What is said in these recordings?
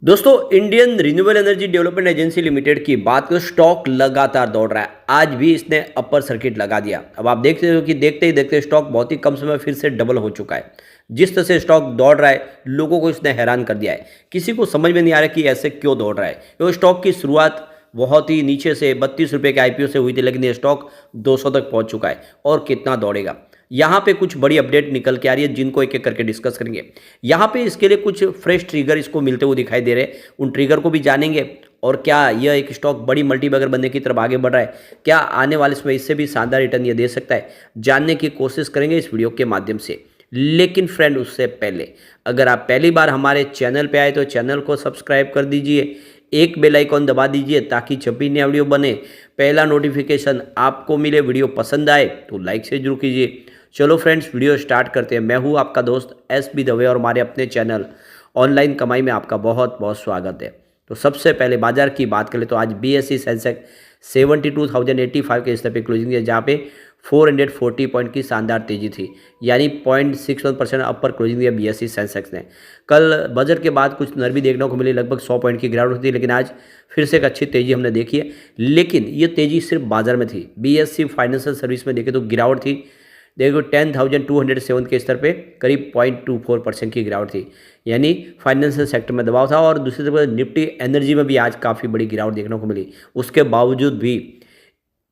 दोस्तों, Indian renewable energy development agency limited की बात करें, स्टॉक लगातार दौड़ रहा है। आज भी इसने अपर सर्किट लगा दिया। अब आप देखते हो कि देखते ही देखते स्टॉक बहुत ही कम समय में फिर से डबल हो चुका है। जिस तरह से स्टॉक दौड़ रहा है, लोगों को इसने हैरान कर दिया है। किसी को समझ में नहीं आ रहा कि ऐसे क्यों दौड़ रहा है। क्योंकि स्टॉक की शुरुआत बहुत ही नीचे से 32 रुपये के आईपीओ से हुई थी, लेकिन ये स्टॉक 200 तक पहुंच चुका है और कितना दौड़ेगा। यहाँ पे कुछ बड़ी अपडेट निकल के आ रही है, जिनको एक एक करके डिस्कस करेंगे। यहाँ पे इसके लिए कुछ फ्रेश ट्रिगर इसको मिलते हुए दिखाई दे रहे हैं, उन ट्रिगर को भी जानेंगे। और क्या यह एक स्टॉक बड़ी मल्टीबैगर बनने की तरफ आगे बढ़ रहा है, क्या आने वाले समय इससे भी शानदार रिटर्न ये दे सकता है, जानने की कोशिश करेंगे इस वीडियो के माध्यम से। लेकिन फ्रेंड, उससे पहले अगर आप पहली बार हमारे चैनल पे आए तो चैनल को सब्सक्राइब कर दीजिए, एक बेल आइकॉन दबा दीजिए ताकि जब भी नया वीडियो बने पहला नोटिफिकेशन आपको मिले। वीडियो पसंद आए तो लाइक से जरूर कीजिए। चलो फ्रेंड्स, वीडियो स्टार्ट करते हैं। मैं हूं आपका दोस्त एस बी दवे और हमारे अपने चैनल ऑनलाइन कमाई में आपका बहुत बहुत स्वागत है। तो सबसे पहले बाजार की बात करें तो आज बीएसई सेंसेक्स 72,085 के स्तर पर क्लोजिंग है, जहाँ पे 440 पॉइंट की शानदार तेजी थी, यानी 0.61% अपर क्लोजिंग दिया बीएसई सेंसेक्स ने। कल बजट के बाद कुछ नरमी देखने को मिली, लगभग 100 पॉइंट की गिरावट थी, लेकिन आज फिर से एक अच्छी तेजी हमने देखी है। लेकिन ये तेजी सिर्फ बाजार में थी। बीएसई फाइनेंशियल सर्विस में देखें तो गिरावट थी। देखो 10,207 के स्तर पे करीब 0.24% की गिरावट थी, यानी फाइनेंशियल सेक्टर में दबाव था। और दूसरी तरफ निफ्टी एनर्जी में भी आज काफ़ी बड़ी गिरावट देखने को मिली। उसके बावजूद भी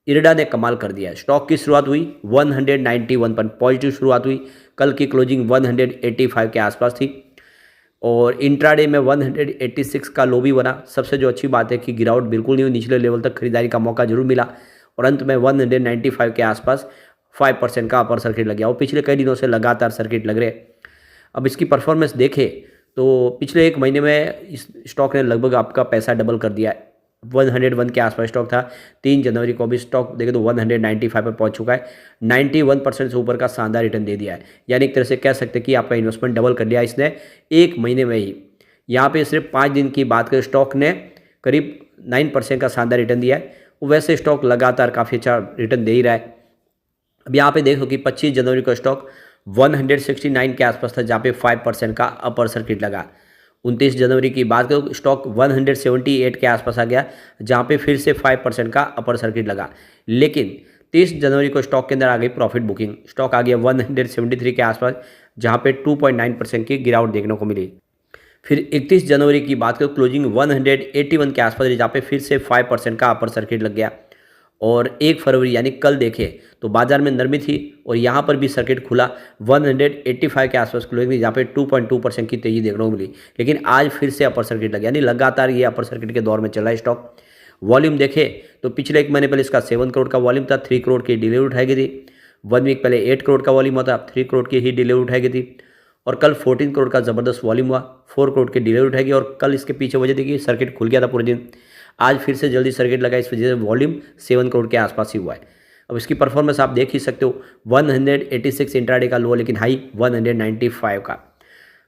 इरडा ने कमाल कर दिया है। स्टॉक की शुरुआत हुई 191 पर, पॉजिटिव शुरुआत हुई। कल की क्लोजिंग 185 के आसपास थी और इंट्राडे में 186 का लो भी बना। सबसे जो अच्छी बात है कि गिरावट बिल्कुल नहीं हुई, निचले लेवल तक खरीदारी का मौका जरूर मिला और अंत में 195 के आसपास 5% का अपर सर्किट लग गया। और पिछले कई दिनों से लगातार सर्किट लग रहे। अब इसकी परफॉर्मेंस देखें तो पिछले एक महीने में इस स्टॉक ने लगभग आपका पैसा डबल कर दिया है। 101 के आसपास स्टॉक था 3 जनवरी को, भी स्टॉक देखें तो 195 पर पहुंच चुका है। 91% से ऊपर का शानदार रिटर्न दे दिया है, यानी एक तरह से कह सकते हैं कि आपका इन्वेस्टमेंट डबल कर लिया इसने एक महीने में ही। यहाँ पे सिर्फ 5 दिन की बात करें, स्टॉक ने करीब 9% का शानदार रिटर्न दिया है। वैसे स्टॉक लगातार काफ़ी अच्छा रिटर्न दे ही रहा है। अब यहाँ पे देखो कि 25 जनवरी को स्टॉक 169 के आसपास था, जहाँ पे 5% का अपर सर्किट लगा। 29 जनवरी की बात करो, स्टॉक 178 के आसपास आ गया, जहाँ पे फिर से 5% का अपर सर्किट लगा। लेकिन 30 जनवरी को स्टॉक के अंदर आ गई प्रॉफिट बुकिंग। स्टॉक आ गया 173 के आसपास, जहाँ पे 2.9% की गिरावट देखने को मिली। फिर 31 जनवरी की बात करो, क्लोजिंग 181 के आसपास, जहाँ पे फिर से 5% का अपर सर्किट लग गया। और 1 फरवरी यानी कल देखें तो बाजार में नरमी थी और यहाँ पर भी सर्किट खुला 185 के आसपास खुलेगी, जहाँ पे 2.2% की तेजी देखने को मिली। लेकिन आज फिर से अपर सर्किट लगे, यानी लगातार ये अपर सर्किट के दौर में चला है स्टॉक। वॉल्यूम देखें तो पिछले एक महीने पहले इसका 7 करोड़ का वॉल्यूम था, 3 करोड़ की डिलीवरी उठाई गई थी। 1 वीक पहले 8 करोड़ का वॉल्यूम हुआ था, 3 करोड़ की ही डिलीवरी उठाई गई थी। और कल 14 करोड़ का ज़बरदस्त वॉल्यूम हुआ, 4 करोड़ की डिलीवरी उठाई गई। और कल इसके पीछे वजह थी कि सर्किट खुल गया था पूरे दिन। आज फिर से जल्दी सर्किट लगा, इस वजह से वॉल्यूम 7 करोड़ के आसपास ही हुआ है। अब इसकी परफॉर्मेंस आप देख ही सकते हो, 186 इंट्राडे का लो, लेकिन हाई 195 का।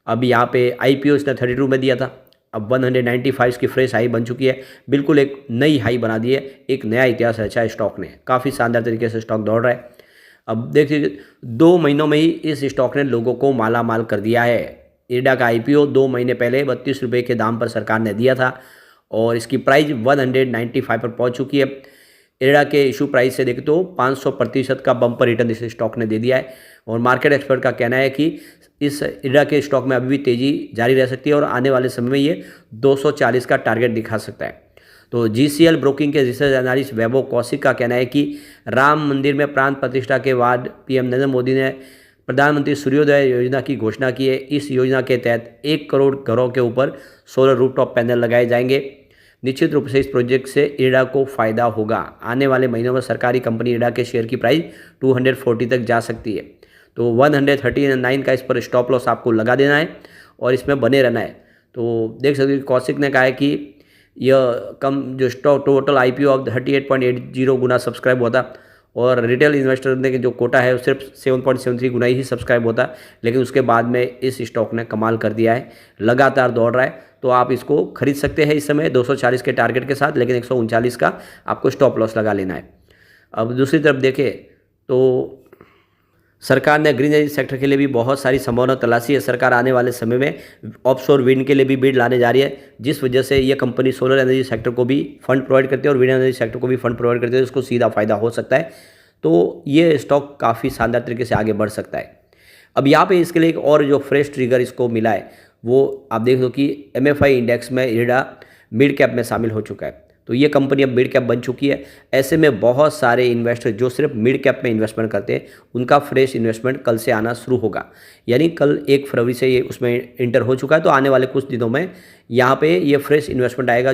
अब यहाँ पे आईपीओ इसने 32 में दिया था, अब 195 इसकी फ्रेश हाई बन चुकी है। बिल्कुल एक नई हाई बना दी है, एक नया इतिहास रचा है स्टॉक ने। काफ़ी शानदार तरीके से स्टॉक दौड़ रहा है। अब देखिए 2 महीनों में ही इस स्टॉक ने लोगों को माला माल कर दिया है। इरडा का आईपीओ 2 महीने पहले 32 रुपये के दाम पर सरकार ने दिया था और इसकी प्राइस 195 पर पहुंच चुकी है। इरडा के इशू प्राइस से देखें तो 500% का बम्पर रिटर्न इस स्टॉक ने दे दिया है। और मार्केट एक्सपर्ट का कहना है कि इस इरडा के स्टॉक में अभी भी तेज़ी जारी रह सकती है और आने वाले समय में ये 240 का टारगेट दिखा सकता है। तो जीसीएल ब्रोकिंग के रिसर्च एनालिस्ट वैभव कौशिक का कहना है कि राम मंदिर में प्राण प्रतिष्ठा के बाद पीएम नरेंद्र मोदी ने प्रधानमंत्री सूर्योदय योजना की घोषणा की है। इस योजना के तहत 1 करोड़ घरों के ऊपर सोलर रूफटॉप पैनल लगाए जाएंगे। निश्चित रूप से इस प्रोजेक्ट से इरडा को फ़ायदा होगा। आने वाले महीनों में सरकारी कंपनी इरडा के शेयर की प्राइस 240 तक जा सकती है। तो 139 का इस पर स्टॉप लॉस आपको लगा देना है और इसमें बने रहना है। तो देख सकते हैं कौशिक ने कहा है कि यह कम जो stock total IPO of 38.80 Guna subscribe होता और रिटेल इन्वेस्टर ने जो कोटा है वो सिर्फ 7.73 गुना ही सब्सक्राइब होता। लेकिन उसके बाद में इस स्टॉक ने कमाल कर दिया है, लगातार दौड़ रहा है। तो आप इसको खरीद सकते हैं इस समय 240 के टारगेट के साथ, लेकिन 139 का आपको स्टॉप लॉस लगा लेना है। अब दूसरी तरफ देखें तो सरकार ने ग्रीन एनर्जी सेक्टर के लिए भी बहुत सारी संभावना तलाशी है। सरकार आने वाले समय में ऑफशोर विंड के लिए भी बिड लाने जा रही है, जिस वजह से ये कंपनी सोलर एनर्जी सेक्टर को भी फंड प्रोवाइड करती है और विंड एनर्जी सेक्टर को भी फंड प्रोवाइड करती है, इसको सीधा फायदा हो सकता है। तो ये स्टॉक काफ़ी शानदार तरीके से आगे बढ़ सकता है। अब यहाँ पे इसके लिए एक और जो फ्रेश ट्रिगर इसको मिला है, वो आप देख लो कि MFI इंडेक्स में इरडा मिड कैप में शामिल हो चुका है। तो ये कंपनी अब मिड कैप बन चुकी है। ऐसे में बहुत सारे इन्वेस्टर जो सिर्फ मिड कैप में इन्वेस्टमेंट करते हैं, उनका फ्रेश इन्वेस्टमेंट कल से आना शुरू होगा। यानी कल 1 फरवरी से ये उसमें इंटर हो चुका है। तो आने वाले कुछ दिनों में यहाँ पे ये फ्रेश इन्वेस्टमेंट आएगा।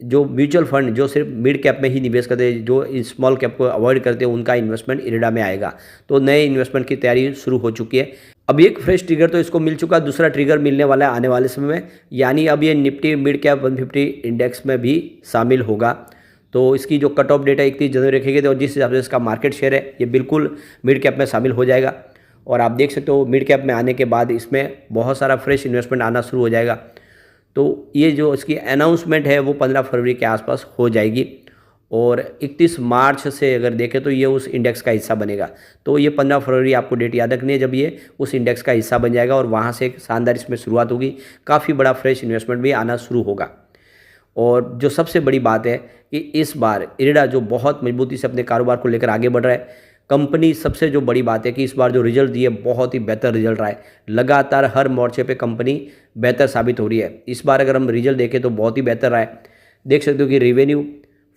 जो म्यूचुअल फंड जो सिर्फ मिड कैप में ही निवेश करते हैं, जो स्मॉल कैप को अवॉइड करते हैं, उनका इन्वेस्टमेंट इरडा में आएगा। तो नए इन्वेस्टमेंट की तैयारी शुरू हो चुकी है। अब एक फ्रेश ट्रिगर तो इसको मिल चुका है, दूसरा ट्रिगर मिलने वाला है आने वाले समय में। यानी अब ये निफ्टी मिड कैप 150 इंडेक्स में भी शामिल होगा। तो इसकी जो कट ऑफ डेटा 31 जनवरी रखेगी, तो जिस हिसाब से इसका मार्केट शेयर है, ये बिल्कुल मिड कैप में शामिल हो जाएगा। और आप देख सकते हो मिड कैप में आने के बाद इसमें बहुत सारा फ्रेश इन्वेस्टमेंट आना शुरू हो जाएगा। तो ये जो इसकी अनाउंसमेंट है वो 15 फरवरी के आसपास हो जाएगी। और 31 मार्च से अगर देखें तो ये उस इंडेक्स का हिस्सा बनेगा। तो ये 15 फरवरी आपको डेट याद रखनी है, जब ये उस इंडेक्स का हिस्सा बन जाएगा और वहाँ से एक शानदार इसमें शुरुआत होगी। काफ़ी बड़ा फ्रेश इन्वेस्टमेंट भी आना शुरू होगा। और जो सबसे बड़ी बात है कि इस बार इरडा जो बहुत मजबूती से अपने कारोबार को लेकर आगे बढ़ रहा है, कंपनी सबसे जो बड़ी बात है कि इस बार जो रिजल्ट दिए बहुत ही बेहतर रिजल्ट रहा है। लगातार हर मोर्चे पे कंपनी बेहतर साबित हो रही है। इस बार अगर हम रिजल्ट देखें तो बहुत ही बेहतर रहा है। देख सकते हो कि रेवेन्यू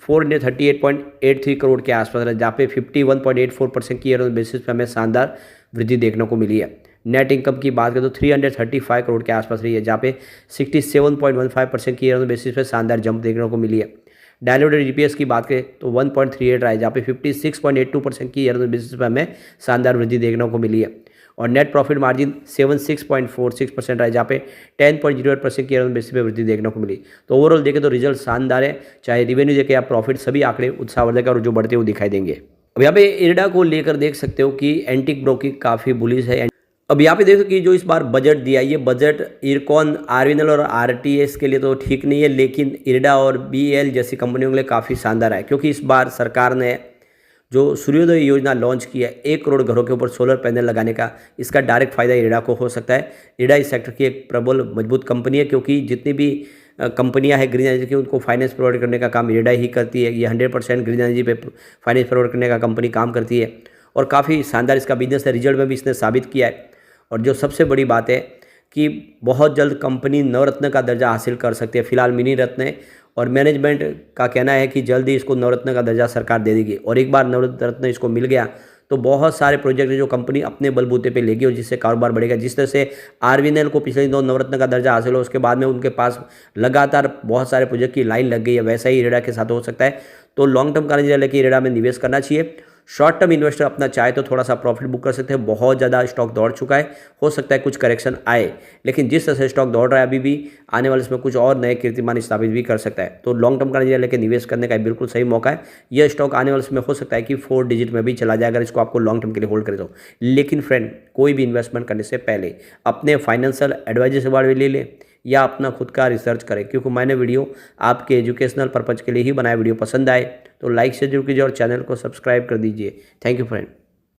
438.83 करोड़ के आसपास रहा, जहाँ पे 51.84% की ईयर बेसिस पे हमें शानदार वृद्धि देखने को मिली है। नेट इनकम की बात करें तो 335 करोड़ के आसपास रही है, जहाँ पे 67.15% की ईयर बेसिस पे शानदार जंप देखने को मिली है। डायलूटेड EPS की बात करें तो 1.38 रहा है, जहाँ पे 56.82% की ईयर बेसिस पे हमें शानदार वृद्धि देखने को मिली है। और नेट प्रॉफिट मार्जिन 76.46% रहा है, जहाँ पे 10.08% की ईयर बेसिस पे वृद्धि देखने को मिली। तो ओवरऑल देखें तो रिजल्ट शानदार है, चाहे रेवेन्यू देखें या प्रॉफिट, सभी आंकड़े उत्साहवर्धक और जो बढ़ते हुए दिखाई देंगे। अब यहाँ पे इरडा को लेकर देख सकते हो कि एंटिक ब्रोकिंग काफ़ी बुलिश है। अब यहाँ पे देखो कि जो इस बार बजट दिया, ये बजट इरकॉन, आरवीएनएल और RTS के लिए तो ठीक नहीं है, लेकिन इरडा और BEL जैसी कंपनियों के लिए काफ़ी शानदार है। क्योंकि इस बार सरकार ने जो सूर्योदय योजना लॉन्च की है, 1 करोड़ घरों के ऊपर सोलर पैनल लगाने का, इसका डायरेक्ट फायदा इरडा को हो सकता है। इरडा इस सेक्टर की एक प्रबल मजबूत कंपनी है, क्योंकि जितनी भी कंपनियां हैं ग्रीन एनर्जी की, उनको फाइनेंस प्रोवाइड करने का काम इरडा ही करती है। ये 100% ग्रीन एनर्जी पे फाइनेंस प्रोवाइड करने का कंपनी काम करती है और काफ़ी शानदार इसका बिजनेस है। रिजल्ट में भी इसने साबित किया है। और जो सबसे बड़ी बात है कि बहुत जल्द कंपनी नवरत्न का दर्जा हासिल कर सकती है। फिलहाल मिनी रत्न है और मैनेजमेंट का कहना है कि जल्दी इसको नवरत्न का दर्जा सरकार दे देगी। और एक बार नवरत्न इसको मिल गया तो बहुत सारे प्रोजेक्ट जो कंपनी अपने बलबूते पे लेगी और जिससे कारोबार बढ़ेगा। जिस तरह से आरवीएनएल को पिछले दिनों नवरत्न का दर्जा हासिल हो, उसके बाद में उनके पास लगातार बहुत सारे प्रोजेक्ट की लाइन लग गई है, वैसा ही इरडा के साथ हो सकता है। तो लॉन्ग टर्म का नजरिया लेकर इरडा में निवेश करना चाहिए। शॉर्ट टर्म इन्वेस्टर अपना चाहे तो थोड़ा सा प्रॉफिट बुक कर सकते हैं। बहुत ज़्यादा स्टॉक दौड़ चुका है, हो सकता है कुछ करेक्शन आए, लेकिन जिस तरह से स्टॉक दौड़ रहा है अभी भी आने वाले इसमें कुछ और नए कीर्तिमान स्थापित भी कर सकता है। तो लॉन्ग टर्म का नजरिया लेकर निवेश करने का बिल्कुल सही मौका है। यह स्टॉक आने वाले इसमें हो सकता है कि 4 डिजिट में भी चला जाए अगर इसको आपको लॉन्ग टर्म के लिए होल्ड करें तो। लेकिन फ्रेंड, कोई भी इन्वेस्टमेंट करने से पहले अपने फाइनेंशियल एडवाइजर से बारे में ले लें या अपना खुद का रिसर्च करें, क्योंकि मैंने वीडियो आपके एजुकेशनल पर्पज़ के लिए ही बनाया। वीडियो पसंद आए तो लाइक से जरूर कीजिए और चैनल को सब्सक्राइब कर दीजिए। Thank you friend.